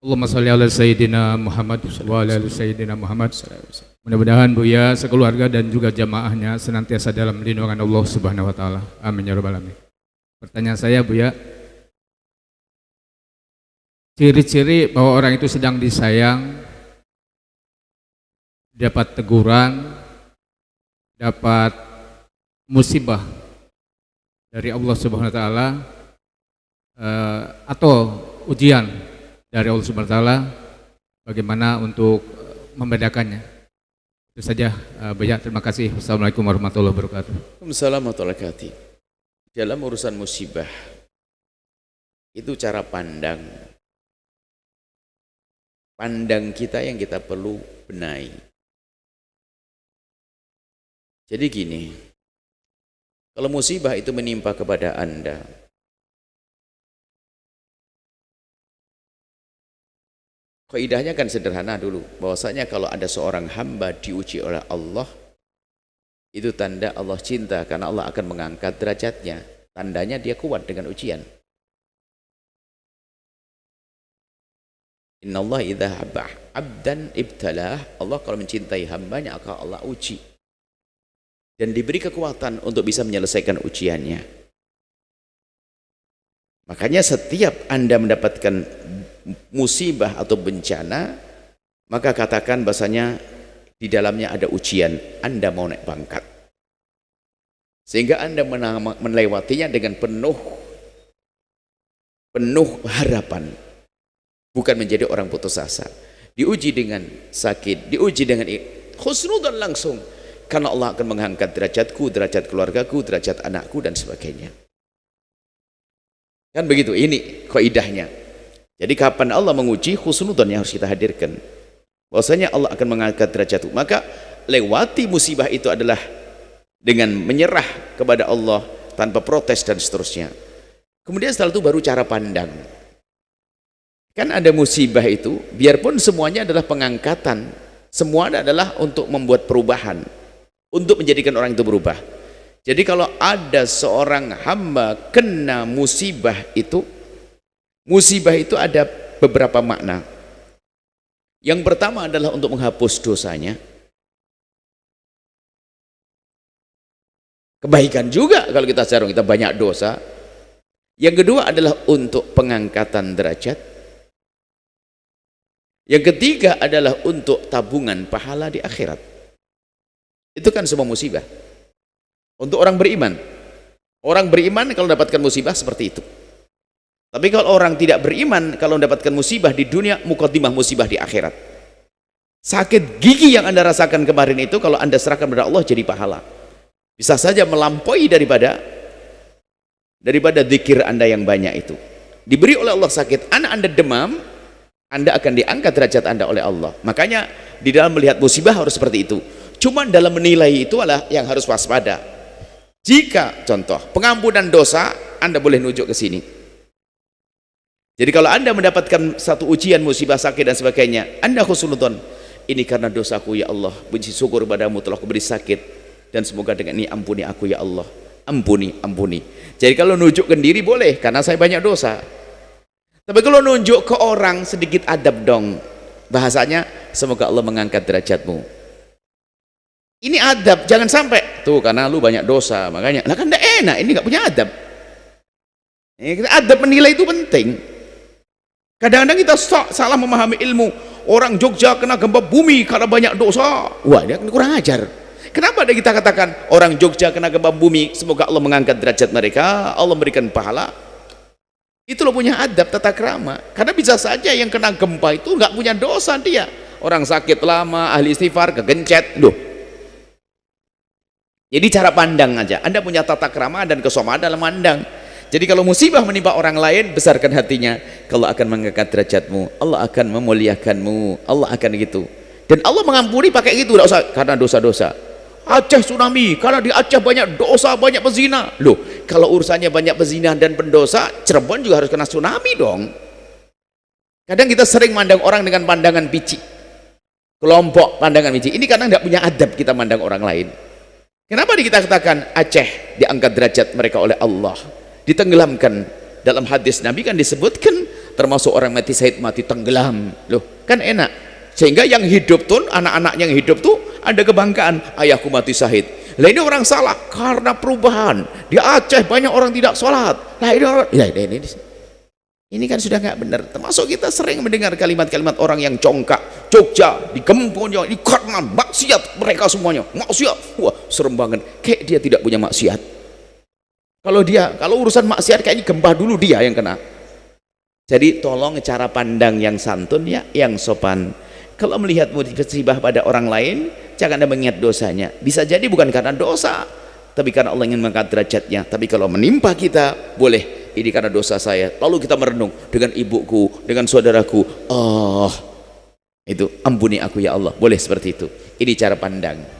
Allahumma sholli ala Sayyidina Muhammad wa ala ali Sayyidina Muhammad. Mudah-mudahan Buya sekeluarga dan juga jamaahnya senantiasa dalam lindungan Allah Subhanahu wa taala. Amin ya rabbal alamin. Pertanyaan saya Buya, ciri-ciri bahwa orang itu sedang disayang, dapat teguran, dapat musibah dari Allah Subhanahu wa taala, atau ujian dari Allah Subhanahu wa taala, bagaimana untuk membedakannya? Itu saja Buya, terima kasih. Wassalamualaikum warahmatullahi wabarakatuh. Waalaikumsalam warahmatullahi wabarakatuh. Dalam urusan musibah itu cara pandang kita yang kita perlu benahi. Jadi gini, kalau musibah itu menimpa kepada Anda, kaidahnya kan sederhana dulu, bahwasanya kalau ada seorang hamba diuji oleh Allah, itu tanda Allah cinta, karena Allah akan mengangkat derajatnya. Tandanya dia kuat dengan ujian. Innallah idza habba abdan ibtalah. Allah kalau mencintai hambanya akan Allah uji dan diberi kekuatan untuk bisa menyelesaikan ujiannya. Makanya setiap Anda mendapatkan musibah atau bencana, maka katakan bahasanya di dalamnya ada ujian, Anda mau naik pangkat, sehingga Anda melewatinya dengan penuh harapan, bukan menjadi orang putus asa. Diuji dengan sakit, diuji dengan husnudzon langsung, karena Allah akan mengangkat derajatku, derajat keluargaku, derajat anakku dan sebagainya. Kan begitu, ini kaidahnya. Jadi kapan Allah menguji, husnudzon yang harus kita hadirkan, bahwasanya Allah akan mengangkat derajatku. Maka lewati musibah itu adalah dengan menyerah kepada Allah tanpa protes dan seterusnya. Kemudian setelah itu baru cara pandang. Kan ada musibah itu, biarpun semuanya adalah pengangkatan, semua adalah untuk membuat perubahan, untuk menjadikan orang itu berubah. Jadi kalau ada seorang hamba kena musibah itu ada beberapa makna. Yang pertama adalah untuk menghapus dosanya. Kebaikan juga kalau kita sekarang kita banyak dosa. Yang kedua adalah untuk pengangkatan derajat. Yang ketiga adalah untuk tabungan pahala di akhirat. Itu kan semua musibah. Untuk orang beriman. Orang beriman kalau mendapatkan musibah seperti itu. Tapi kalau orang tidak beriman, kalau mendapatkan musibah di dunia, muqaddimah musibah di akhirat. Sakit gigi yang Anda rasakan kemarin itu, kalau Anda serahkan kepada Allah jadi pahala. Bisa saja melampaui daripada zikir Anda yang banyak itu. Diberi oleh Allah sakit, anak Anda demam, Anda akan diangkat derajat Anda oleh Allah. Makanya di dalam melihat musibah harus seperti itu. Cuma dalam menilai itu adalah yang harus waspada. Jika contoh pengampunan dosa, Anda boleh nunjuk ke sini. Jadi kalau Anda mendapatkan satu ujian, musibah, sakit dan sebagainya, Anda husnudzon, ini karena dosaku ya Allah, puji syukur padamu telah kuberi sakit, dan semoga dengan ini ampuni aku ya Allah, ampuni. Jadi kalau nunjukkan diri boleh, karena saya banyak dosa. Tapi kalau nunjuk ke orang, sedikit adab dong, bahasanya semoga Allah mengangkat derajatmu. Ini adab, jangan sampai tuh karena lu banyak dosa makanya, lah kan tidak enak, ini nggak punya adab. Adab menilai itu penting. Kadang-kadang kita salah memahami ilmu. Orang Jogja kena gempa bumi karena banyak dosa. Wah, dia kurang ajar. Kenapa ada kita katakan orang Jogja kena gempa bumi, semoga Allah mengangkat derajat mereka, Allah memberikan pahala. Itu loh punya adab, tata krama. Karena bisa saja yang kena gempa itu nggak punya dosa dia. Orang sakit lama, ahli istighfar, kegencet. Loh. Jadi cara pandang aja. Anda punya tata krama dan kesomaan dalam mandang. Jadi kalau musibah menimpa orang lain, besarkan hatinya. Allah akan mengangkat derajatmu, Allah akan memuliakanmu, Allah akan gitu. Dan Allah mengampuni pakai gitu, tidak usah karena dosa-dosa. Aceh tsunami, karena di Aceh banyak dosa, banyak pezina. Loh, kalau urusannya banyak pezina dan pendosa, Cirebon juga harus kena tsunami dong. Kadang kita sering mandang orang dengan pandangan pici, kelompok pandangan pici. Ini karena tidak punya adab kita mandang orang lain. Kenapa kita katakan Aceh diangkat derajat mereka oleh Allah, ditenggelamkan? Dalam hadis Nabi kan disebutkan termasuk orang mati syahid, mati tenggelam loh, kan enak. Sehingga yang hidup tuh, anak-anak yang hidup tuh ada kebanggaan, ayahku mati syahid. Lah ini orang salah karena perubahan. Di Aceh banyak orang tidak sholat. Lah ini orang, ya ini kan sudah nggak benar. Termasuk kita sering mendengar kalimat-kalimat orang yang congkak, Jogja, di Gemponyo, di karena maksiat mereka semuanya, maksiat. Wah, serem banget. Kayak dia tidak punya maksiat. Kalau urusan maksiat kayaknya gempah dulu dia yang kena. Jadi tolong cara pandang yang santun ya, yang sopan. Kalau melihat musibah pada orang lain, jangan Anda mengingat dosanya. Bisa jadi bukan karena dosa, tapi karena Allah ingin mengangkat derajatnya. Tapi kalau menimpa kita, boleh ini karena dosa saya. Lalu kita merenung dengan ibuku, dengan saudaraku, itu ampuni aku ya Allah. Boleh seperti itu. Ini cara pandang.